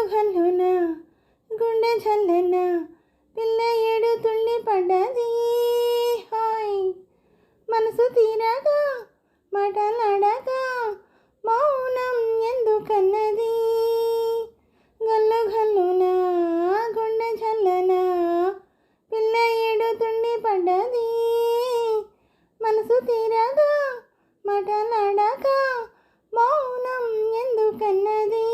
గల్లున గుండె జల్లన పిల్ల ఏడు తుళ్ళి పడ్డది హాయ్ మనసు తీరగా మాటలాడగా మౌనం ఎందుకన్నది గల్లు గల్లున గుండె జల్లన పిల్ల ఏడు తుళ్ళి పడ్డది మనసు తీరగా మాటలాడగా మౌనం ఎందుకన్నది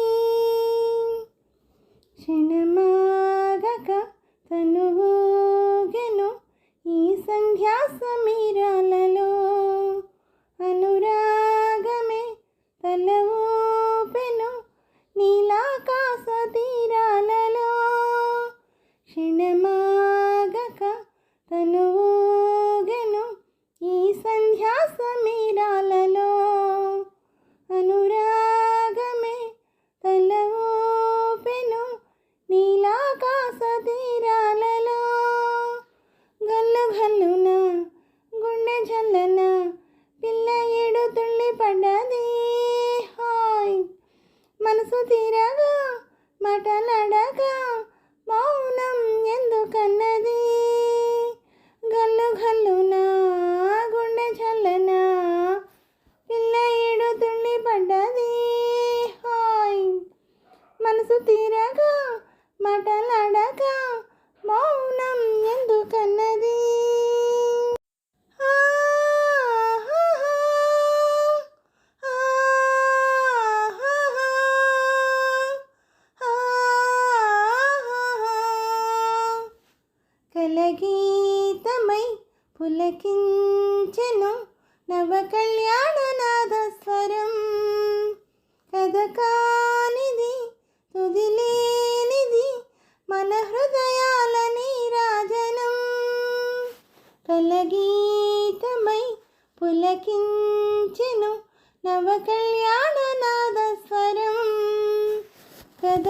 క్షణమాగక తనువూగెను ఈ సంధ్యా సమీరాలలో అనురాగమే తల ఊపెను నీలాకాశ తీరాలలో క్షణమాగక తనువూగెను ఈ సంధ్యా సమీరాలలో అనురాగమే తల ఊపెను నీలాకాశ తీరాలలో గల్లు గల్లున గుండె జల్లన పిల్ల ఏడు తుళ్ళి పడ్డది హాయ్ మనసు తీరగా మాటలాడగా మౌనం ఎందుకన్నది గల్లు గల్లున గుండె జల్లన పిల్ల ఏడు తుళ్ళి పడ్డది హాయ్ మనసు తీరగా మాటలాడగా మౌనం ఎందుకన్నది కలగీతమై పులకించెను నవ కళ్యాణ నాదస్వరం కథ కానిది తుదిలేనిది మన హృదయాల నీరాజనం కలగీతమై పులకించెను నవ కళ్యాణ నాదస్వరం కథ